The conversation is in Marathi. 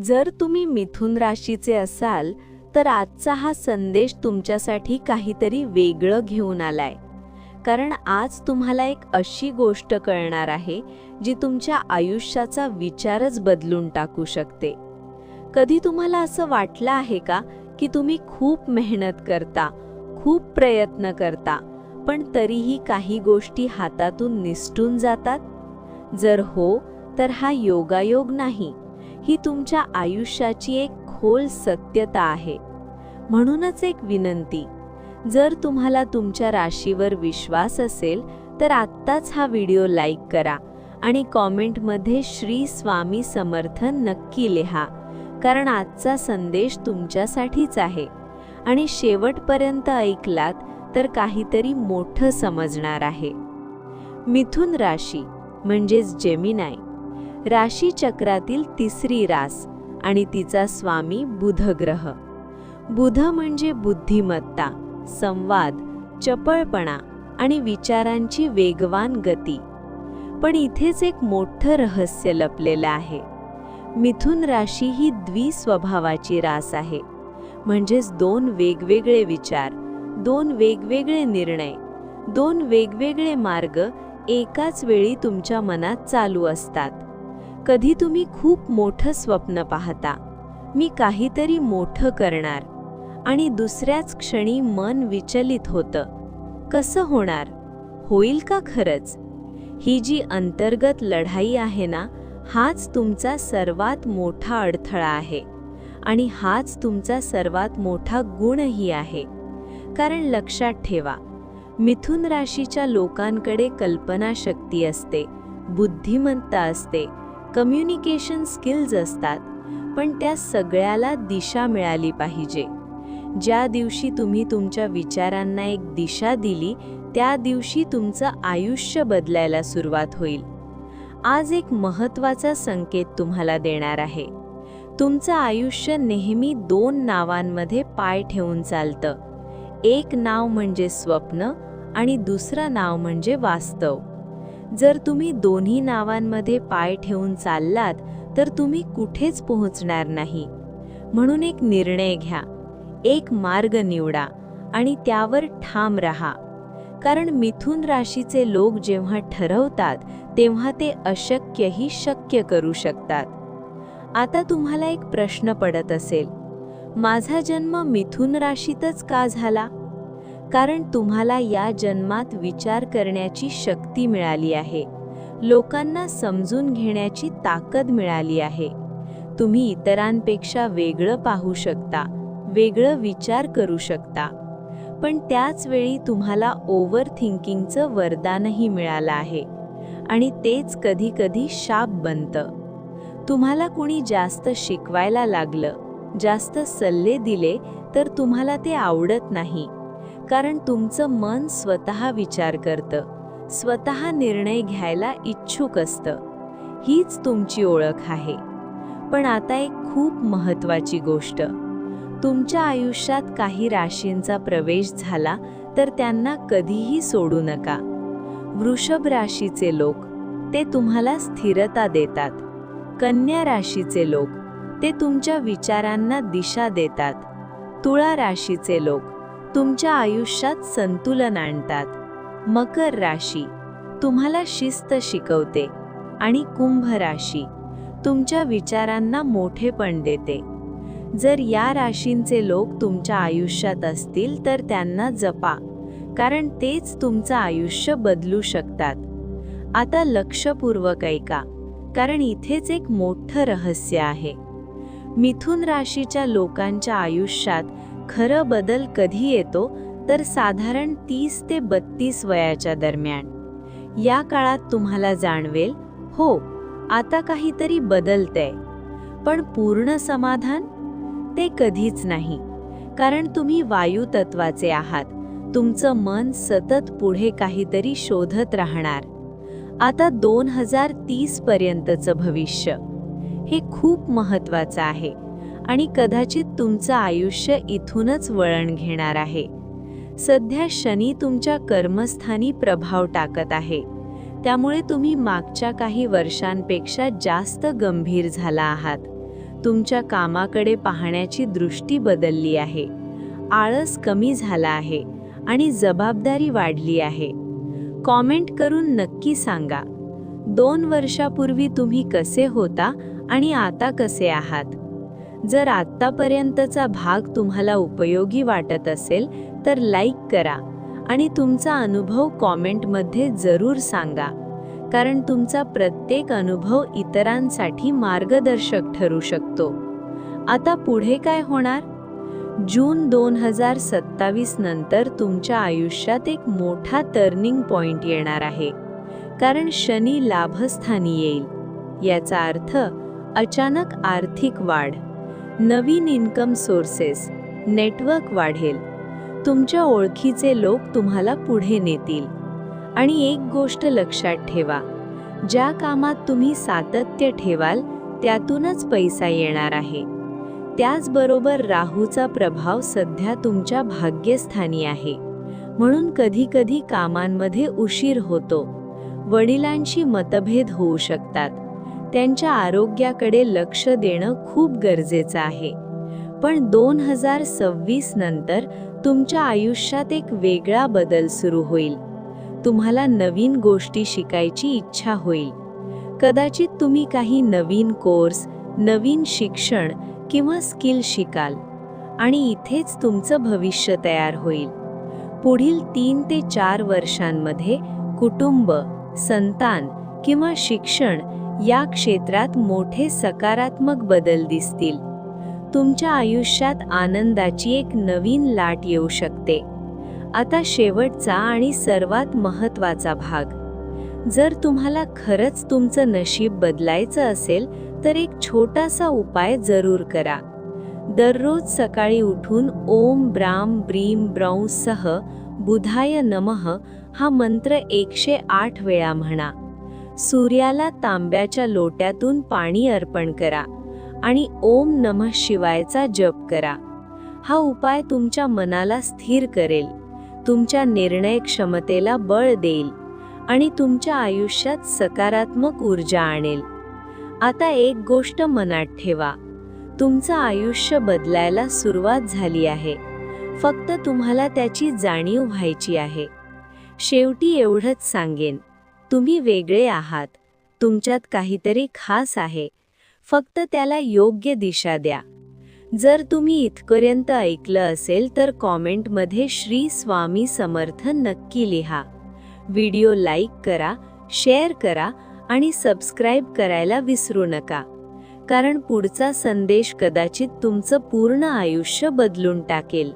जर तुम्ही मिथुन राशीचे असाल तर आजचा हा संदेश तुमच्यासाठी काहीतरी वेगळं घेऊन आलाय. कारण आज तुम्हाला एक अशी गोष्ट कळणार आहे जी तुमच्या आयुष्याचा विचारच बदलून टाकू शकते. कधी तुम्हाला असं वाटलं आहे का की तुम्ही खूप मेहनत करता, खूप प्रयत्न करता, पण तरीही काही गोष्टी हातातून निसटून जातात? जर हो, तर हा योगायोग नाही, ही तुमच्या आयुष्याची एक खोल सत्यता आहे. म्हणूनच एक विनंती, जर तुम्हाला तुमच्या राशीवर विश्वास असेल तर आत्ताच हा व्हिडिओ लाईक करा आणि कॉमेंटमध्ये श्री स्वामी समर्थ नक्की लिहा. कारण आजचा संदेश तुमच्यासाठीच आहे आणि शेवटपर्यंत ऐकलात तर काहीतरी मोठं समजणार आहे. मिथुन राशी म्हणजेच जेमिनाय, राशी चक्रातील तिसरी रास आणि तिचा स्वामी बुध ग्रह. बुध म्हणजे बुद्धिमत्ता, संवाद, चपळपणा आणि विचारांची वेगवान गती. पण इथेच एक मोठं रहस्य लपलेलं आहे. मिथुन राशी ही द्विस्वभावाची रास आहे. म्हणजेच दोन वेगवेगळे विचार, दोन वेगवेगळे निर्णय, दोन वेगवेगळे मार्ग एकाच वेळी तुमच्या मनात चालू असतात. कधी तुम्ही खूप मोठं स्वप्न पाहता, मी काहीतरी मोठं करणार, आणि दुसऱ्याच क्षणी मन विचलित होतं. कसं होणार? होईल का खरंच? ही जी अंतर्गत लढाई आहे ना, हाच तुमचा सर्वात मोठा अडथळा आहे आणि हाच तुमचा सर्वात मोठा गुणही आहे. कारण लक्षात ठेवा, मिथुन राशीच्या लोकांकडे कल्पनाशक्ती असते, बुद्धिमत्ता असते, कम्युनिकेशन स्किल्स असतात, पण त्या सगळ्याला दिशा मिळाली पाहिजे. ज्या दिवशी तुम्ही तुमच्या विचारांना एक दिशा दिली, त्या दिवशी तुमचं आयुष्य बदलायला सुरुवात होईल. आज एक महत्त्वाचा संकेत तुम्हाला देणार आहे. तुमचं आयुष्य नेहमी दोन नावांमध्ये पाय ठेवून चालतं. एक नाव म्हणजे स्वप्न आणि दुसरं नाव म्हणजे वास्तव. जर तुम्ही दोन्ही नावांमध्ये पाय ठेवून चाललात तर तुम्ही कुठेच पोहोचणार नाही. म्हणून एक निर्णय घ्या, एक मार्ग निवडा आणि त्यावर ठाम राहा. कारण मिथुन राशीचे लोक जेव्हा ठरवतात तेव्हा ते अशक्यही शक्य करू शकतात. आता तुम्हाला एक प्रश्न पडत असेल, माझा जन्म मिथुन राशीतच का झाला? कारण तुम्हाला या जन्मात विचार करण्याची शक्ती मिळाली आहे, लोकांना समजून घेण्याची ताकद मिळाली आहे. तुम्ही इतरांपेक्षा वेगळं पाहू शकता, वेगळं विचार करू शकता. पण त्याच वेळी तुम्हाला ओव्हर थिंकिंगचं वरदानही मिळालं आहे आणि तेच कधी-कधी शाप बनतं. तुम्हाला कुणी जास्त शिकवायला लागलं, जास्त सल्ले दिले तर तुम्हाला ते आवडत नाही. कारण तुमचं मन स्वतः विचार करतं, स्वतः निर्णय घ्यायला इच्छुक असतं. हीच तुमची ओळख आहे. पण आता एक खूप महत्त्वाची गोष्ट, तुमच्या आयुष्यात काही राशींचा प्रवेश झाला तर त्यांना कधीही सोडू नका. वृषभ राशीचे लोक, ते तुम्हाला स्थिरता देतात. कन्या राशीचे लोक, ते तुमच्या विचारांना दिशा देतात. तुळा राशीचे लोक तुमच्या आयुष्यात संतुलन आणतात. मकर राशी तुम्हाला शिस्त शिकवते आणि कुंभ राशी तुमच्या विचारांना मोठेपण देते. जर या राशींचे लोक तुमच्या आयुष्यात असतील तर त्यांना जपा, कारण तेच तुमचं आयुष्य बदलू शकतात. आता लक्षपूर्वक ऐका, कारण इथेच एक मोठं रहस्य आहे. मिथुन राशीच्या लोकांच्या आयुष्यात खरं बदल कधी येतो तर साधारण 30 ते 32 वयाच्या दरम्यान. या काळात तुम्हाला जाणवेल, हो, आता काहीतरी बदलतंय. पण पूर्ण समाधान? ते कधीच नाही. कारण तुम्ही वायू तत्वाचे आहात. तुमचं मन सतत पुढे काहीतरी शोधत राहणार. आता 2030 पर्यंतचं भविष्य हे खूप महत्त्वाचं आहे आणि कदाचित तुमचं आयुष्य इथूनच वळण घेणार आहे. सध्या शनी तुमच्या कर्मस्थानी प्रभाव टाकत आहे, त्यामुळे तुम्ही मागच्या काही वर्षांपेक्षा जास्त गंभीर झाला आहात. तुमच्या कामाकडे पाहण्याची दृष्टी बदलली आहे. आळस कमी झाला आहे आणि जबाबदारी वाढली आहे. कॉमेंट करून नक्की सांगा, 2 वर्षापूर्वी तुम्ही कसे होता आणि आता कसे आहात. जर आत्तापर्यंतचा भाग तुम्हाला उपयोगी वाटत असेल तर लाईक करा आणि तुमचा अनुभव कॉमेंटमध्ये जरूर सांगा, कारण तुमचा प्रत्येक अनुभव इतरांसाठी मार्गदर्शक ठरू शकतो. आता पुढे काय होणार? जून 2027 नंतर तुमच्या आयुष्यात एक मोठा टर्निंग पॉइंट येणार आहे, कारण शनी लाभस्थानी येईल. याचा अर्थ अचानक आर्थिक वाढ, नवीन इन्कम सोर्सेस, नेटवर्क वाढेल. तुमच्या ओळखीचे लोक तुम्हाला पुढे नेतील. आणि एक गोष्ट लक्षात ठेवा, ज्या कामात तुम्ही सातत्य ठेवाल त्यातूनच पैसा येणार आहे. त्याचबरोबर राहूचा प्रभाव सध्या तुमच्या भाग्यस्थानी आहे, म्हणून कधी-कधी कामांमध्ये उशीर होतो. वडिलांशी मतभेद होऊ शकतात. त्यांच्या आरोग्याकडे लक्ष देणं खूप गरजेचं आहे. पण 2026 नंतर तुमच्या आयुष्यात एक वेगळा बदल सुरू होईल. तुम्हाला नवीन गोष्टी शिकायची इच्छा होईल. कदाचित तुम्ही काही नवीन कोर्स, नवीन शिक्षण किंवा स्किल शिकाल आणि इथेच तुमचं भविष्य तयार होईल. पुढील 3 ते 4 वर्षांमध्ये कुटुंब, संतान किंवा शिक्षण या क्षेत्रात मोठे सकारात्मक बदल दिसतील. तुमच्या आयुष्यात आनंदाची एक नवीन लाट येऊ शकते. आता शेवटचा आणि सर्वात महत्त्वाचा भाग. जर तुम्हाला खरंच तुमचं नशीब बदलायचं असेल तर एक छोटासा उपाय जरूर करा. दररोज सकाळी उठून ओम ब्राम ब्रीम ब्रौंसह बुधाय नमः हा मंत्र 108 वेळा म्हणा. सूर्याला तांब्याच्या लोट्यातून पाणी अर्पण करा आणि ओम नमः शिवायचा जप करा. हा उपाय तुमच्या मनाला स्थिर करेल, तुमच्या निर्णय क्षमतेला बळ देईल आणि तुमच्या आयुष्यात सकारात्मक ऊर्जा आणेल. आता एक गोष्ट मनात ठेवा, तुमचं आयुष्य बदलायला सुरुवात झाली आहे. फक्त तुम्हाला त्याची जाणीव व्हायची आहे. शेवटी एवढंच सांगेन, तुम्ही वेगळे आहात. तुमच्यात काहीतरी खास आहे. फक्त त्याला योग्य दिशा द्या. जर तुम्ही इथपर्यंत ऐकलं असेल तर कॉमेंटमध्ये श्री स्वामी समर्थ नक्की लिहा. व्हिडिओ लाईक करा, शेअर करा आणि सबस्क्राईब करायला विसरू नका, कारण पुढचा संदेश कदाचित तुमचं पूर्ण आयुष्य बदलून टाकेल.